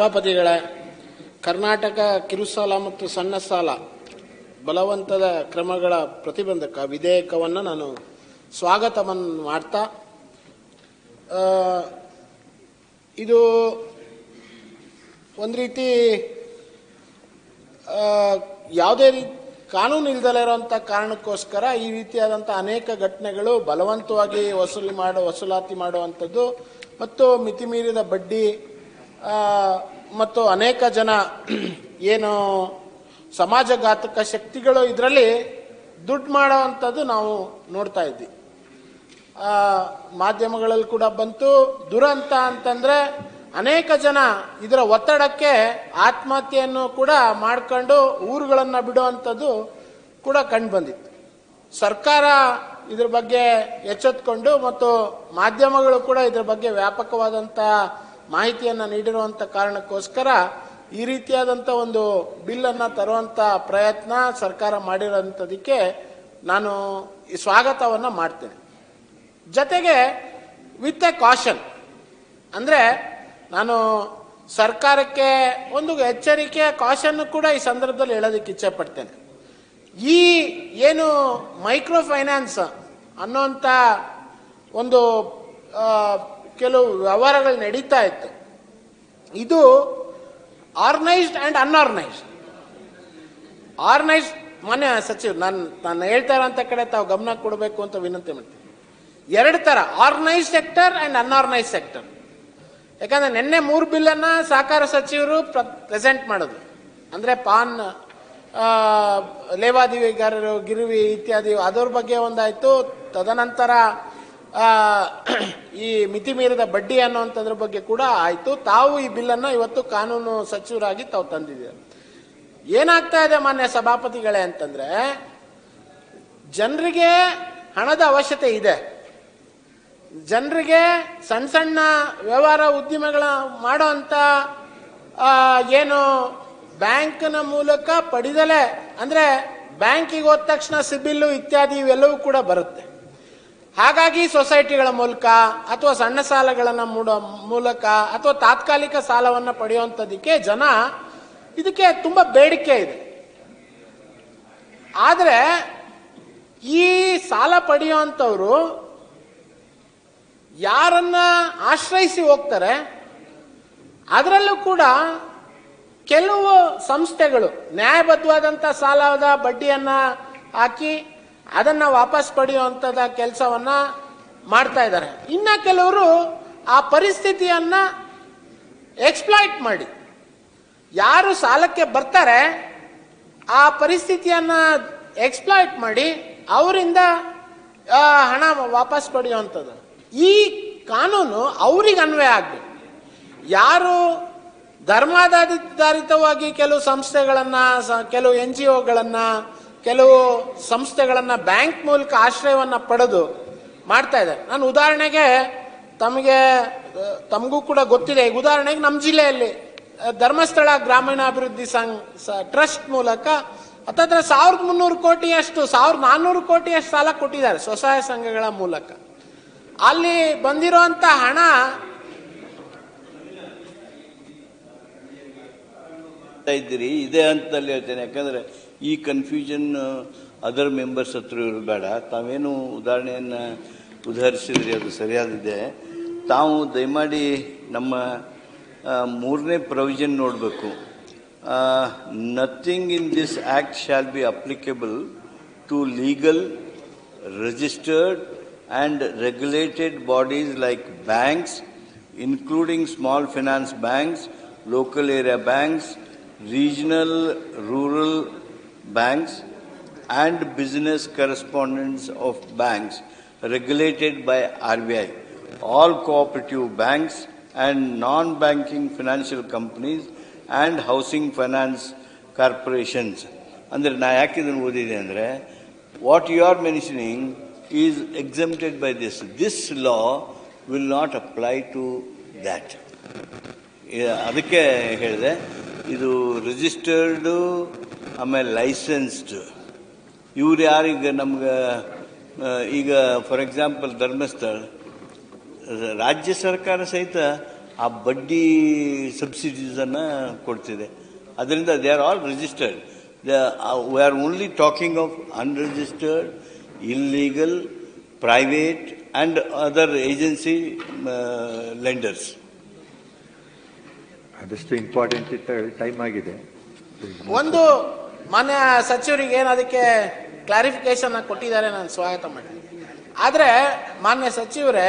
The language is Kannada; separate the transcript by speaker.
Speaker 1: ಸಭಾಪತಿಗಳೇ, ಕರ್ನಾಟಕ ಕಿರುಸಾಲ ಮತ್ತು ಸಣ್ಣ ಸಾಲ ಬಲವಂತದ ಕ್ರಮಗಳ ಪ್ರತಿಬಂಧಕ ವಿಧೇಯಕವನ್ನು ನಾನು ಸ್ವಾಗತವನ್ನು ಮಾಡ್ತಾ, ಇದು ಒಂದು ರೀತಿ ಯಾವುದೇ ಕಾನೂನು ಇಲ್ಲದಲೇ ಇರುವಂಥ ಕಾರಣಕ್ಕೋಸ್ಕರ ಈ ರೀತಿಯಾದಂಥ ಅನೇಕ ಘಟನೆಗಳು ಬಲವಂತವಾಗಿ ವಸೂಲಾತಿ ಮಾಡುವಂಥದ್ದು ಮತ್ತು ಮಿತಿಮೀರಿದ ಬಡ್ಡಿ ಮತ್ತು ಅನೇಕ ಜನ ಏನು ಸಮಾಜಘಾತಕ ಶಕ್ತಿಗಳು ಇದರಲ್ಲಿ ದುಡ್ಡು ಮಾಡೋವಂಥದ್ದು ನಾವು ನೋಡ್ತಾ ಇದ್ವಿ. ಮಾಧ್ಯಮಗಳಲ್ಲಿ ಕೂಡ ಬಂತು. ದುರಂತ ಅಂತಂದರೆ ಅನೇಕ ಜನ ಇದರ ಒತ್ತಡಕ್ಕೆ ಆತ್ಮಹತ್ಯೆಯನ್ನು ಕೂಡ ಮಾಡ್ಕೊಂಡು ಊರುಗಳನ್ನು ಬಿಡುವಂಥದ್ದು ಕೂಡ ಕಂಡು ಬಂದಿತ್ತು. ಸರ್ಕಾರ ಇದ್ರ ಬಗ್ಗೆ ಎಚ್ಚೆತ್ತುಕೊಂಡು ಮತ್ತು ಮಾಧ್ಯಮಗಳು ಕೂಡ ಇದ್ರ ಬಗ್ಗೆ ವ್ಯಾಪಕವಾದಂಥ ಮಾಹಿತಿಯನ್ನು ನೀಡಿರುವಂಥ ಕಾರಣಕ್ಕೋಸ್ಕರ ಈ ರೀತಿಯಾದಂಥ ಒಂದು ಬಿಲ್ಲನ್ನು ತರುವಂಥ ಪ್ರಯತ್ನ ಸರ್ಕಾರ ಮಾಡಿರೋಂಥದಕ್ಕೆ ನಾನು ಈ ಸ್ವಾಗತವನ್ನು ಮಾಡ್ತೇನೆ. ಜೊತೆಗೆ ವಿತ್ ಎ ಕಾಷನ್, ಅಂದರೆ ನಾನು ಸರ್ಕಾರಕ್ಕೆ ಒಂದು ಎಚ್ಚರಿಕೆ ಕಾಷನ್ ಕೂಡ ಈ ಸಂದರ್ಭದಲ್ಲಿ ಹೇಳೋದಕ್ಕೆ ಇಚ್ಛೆ ಪಡ್ತೇನೆ. ಈ ಏನು ಮೈಕ್ರೋ ಫೈನಾನ್ಸ್ ಅನ್ನೋಂಥ ಒಂದು ಕೆಲವು ವ್ಯವಹಾರಗಳು ನಡೀತಾ ಇತ್ತು, ಇದು ಆರ್ಗನೈಸ್ಡ್ ಆ್ಯಂಡ್ ಅನ್ಆರ್ಗನೈಸ್ಡ್. ಆರ್ಗನೈಸ್ಡ್ ಮಾನ್ಯ ಸಚಿವರು, ನಾನು ಹೇಳ್ತಾ ಇರೋಂಥ ಕಡೆ ತಾವು ಗಮನ ಕೊಡಬೇಕು ಅಂತ ವಿನಂತಿ ಮಾಡ್ತೀನಿ. ಎರಡು ಥರ, organised sector and unorganised sector. ಯಾಕಂದರೆ ನಿನ್ನೆ 3 ಬಿಲ್ಲನ್ನು ಸಹಕಾರ ಸಚಿವರು ಪ್ರೆಸೆಂಟ್ ಮಾಡೋದು, ಅಂದರೆ ಪಾನ್ ಲೇವಾದೇವಿಗಾರರು ಗಿರಿವಿ ಇತ್ಯಾದಿ ಅದರ ಬಗ್ಗೆ ಒಂದಾಯಿತು. ತದನಂತರ ಈ ಮಿತಿ ಮೀರಿದ ಬಡ್ಡಿ ಅನ್ನುವಂಥದ್ರ ಬಗ್ಗೆ ಕೂಡ ಆಯಿತು. ತಾವು ಈ ಬಿಲ್ಲನ್ನು ಇವತ್ತು ಕಾನೂನು ಸಚಿವರಾಗಿ ತಾವು ತಂದಿದ್ದೀರಿ. ಏನಾಗ್ತಾ ಇದೆ ಮಾನ್ಯ ಸಭಾಪತಿಗಳೇ ಅಂತಂದರೆ, ಜನರಿಗೆ ಹಣದ ಅವಶ್ಯಕತೆ ಇದೆ. ಜನರಿಗೆ ಸಣ್ಣ ಸಣ್ಣ ವ್ಯವಹಾರ ಉದ್ಯಮಗಳ ಮಾಡೋ ಅಂಥ ಏನು ಬ್ಯಾಂಕ್ನ ಮೂಲಕ ಪಡೆದಲೇ, ಅಂದರೆ ಬ್ಯಾಂಕಿಗೆ ಹೋದ ತಕ್ಷಣ ಸಿಬಿಲ್ಲು ಇತ್ಯಾದಿ ಇವೆಲ್ಲವೂ ಕೂಡ ಬರುತ್ತೆ. ಹಾಗಾಗಿ ಸೊಸೈಟಿಗಳ ಮೂಲಕ ಅಥವಾ ಸಣ್ಣ ಸಾಲಗಳನ್ನು ಮೂಲಕ ಅಥವಾ ತಾತ್ಕಾಲಿಕ ಸಾಲವನ್ನು ಪಡೆಯುವಂಥದ್ದಕ್ಕೆ ಜನ ಇದಕ್ಕೆ ತುಂಬ ಬೇಡಿಕೆ ಇದೆ. ಆದರೆ ಈ ಸಾಲ ಪಡೆಯುವಂಥವ್ರು ಯಾರನ್ನ ಆಶ್ರಯಿಸಿ ಹೋಗ್ತಾರೆ, ಅದರಲ್ಲೂ ಕೂಡ ಕೆಲವು ಸಂಸ್ಥೆಗಳು ನ್ಯಾಯಬದ್ಧವಾದಂಥ ಸಾಲದ ಬಡ್ಡಿಯನ್ನು ಹಾಕಿ ಅದನ್ನು ವಾಪಸ್ ಪಡೆಯುವಂಥದ್ದು ಕೆಲಸವನ್ನು ಮಾಡ್ತಾ ಇದ್ದಾರೆ. ಇನ್ನು ಕೆಲವರು ಆ ಪರಿಸ್ಥಿತಿಯನ್ನು ಎಕ್ಸ್ಪ್ಲಾಯ್ಟ್ ಮಾಡಿ ಯಾರು ಸಾಲಕ್ಕೆ ಬರ್ತಾರೆ ಆ ಪರಿಸ್ಥಿತಿಯನ್ನು ಎಕ್ಸ್ಪ್ಲಾಯ್ಟ್ ಮಾಡಿ ಅವರಿಂದ ಹಣ ವಾಪಸ್ ಪಡೆಯುವಂಥದ್ದು. ಈ ಕಾನೂನು ಅವ್ರಿಗೆ ಅನ್ವಯ ಆಗಬೇಕು. ಯಾರು ಧರ್ಮಾಧಾರಿತವಾಗಿ ಕೆಲವು ಸಂಸ್ಥೆಗಳನ್ನು, ಕೆಲವು NGOಗಳನ್ನು, ಕೆಲವು ಸಂಸ್ಥೆಗಳನ್ನು ಬ್ಯಾಂಕ್ ಮೂಲಕ ಆಶ್ರಯವನ್ನು ಪಡೆದು ಮಾಡ್ತಾ ಇದ್ದಾರೆ. ನಾನು ಉದಾಹರಣೆಗೆ ತಮಗೂ ಕೂಡ ಗೊತ್ತಿದೆ. ಈಗ ಉದಾಹರಣೆಗೆ ನಮ್ಮ ಜಿಲ್ಲೆಯಲ್ಲಿ ಧರ್ಮಸ್ಥಳ ಗ್ರಾಮೀಣಾಭಿವೃದ್ಧಿ ಟ್ರಸ್ಟ್ ಮೂಲಕ ಹತ್ತತ್ರ 1300 ಕೋಟಿಯಷ್ಟು 1400 ಕೋಟಿಯಷ್ಟು ಸಾಲ ಕೊಟ್ಟಿದ್ದಾರೆ ಸ್ವಸಹಾಯ ಸಂಘಗಳ ಮೂಲಕ. ಅಲ್ಲಿ ಬಂದಿರುವಂಥ ಹಣ
Speaker 2: ಇದ್ದೀರಿ ಇದೆ ಅಂತಲ್ಲಿ ಹೇಳ್ತೇನೆ. ಯಾಕಂದರೆ ಈ ಕನ್ಫ್ಯೂಷನ್ ಅದರ್ ಮೆಂಬರ್ಸ್ ಹತ್ರ ಇರೋದು ಬೇಡ. ತಾವೇನು ಉದಾಹರಣೆಯನ್ನು ಉದಾಹರಿಸಿದ್ರಿ ಅದು ಸರಿಯಾದಿದೆ. ತಾವು ದಯಮಾಡಿ ನಮ್ಮ 3ನೇ ಪ್ರೊವಿಷನ್ ನೋಡಬೇಕು. Nothing in this act shall be applicable to legal, registered and regulated bodies like banks, including small finance banks, local area banks, regional rural banks, and business correspondents of banks regulated by RBI, all cooperative banks and non-banking financial companies and housing finance corporations. ಅಂದರೆ ನಾ ಯಾಕೆ ಇದನ್ನು ಓದಿದೆ ಅಂದರೆ, what you are mentioning is exempted by this. This law will not apply to that. ಅದಕ್ಕೆ ಹೇಳಿದೆ ಇದು ರಿಜಿಸ್ಟರ್ಡು, ಆಮೇಲೆ ಲೈಸೆನ್ಸ್ಡ್. ಇವ್ರು ಯಾರೀಗ ನಮ್ಗೆ ಈಗ ಫಾರ್ ಎಕ್ಸಾಂಪಲ್ ಧರ್ಮಸ್ಥಳ ರಾಜ್ಯ ಸರ್ಕಾರ ಸಹಿತ ಆ ಬಡ್ಡಿ ಸಬ್ಸಿಡೀಸನ್ನು ಕೊಡ್ತಿದೆ. ಅದರಿಂದ they are all registered. We are only talking of unregistered, illegal, private and other agency lenders.
Speaker 3: ಅದಷ್ಟು ಇಂಪಾರ್ಟೆಂಟ್ ಇತ್ತು, ಟೈಮ್ ಆಗಿದೆ.
Speaker 1: ಒಂದು ಮಾನ್ಯ ಸಚಿವರಿಗೆ ಏನು ಅದಕ್ಕೆ ಕ್ಲಾರಿಫಿಕೇಶನ್ ಕೊಟ್ಟಿದ್ದಾರೆ, ನಾನು ಸ್ವಾಗತ ಮಾಡ್ತೀನಿ. ಆದರೆ ಮಾನ್ಯ ಸಚಿವರೇ,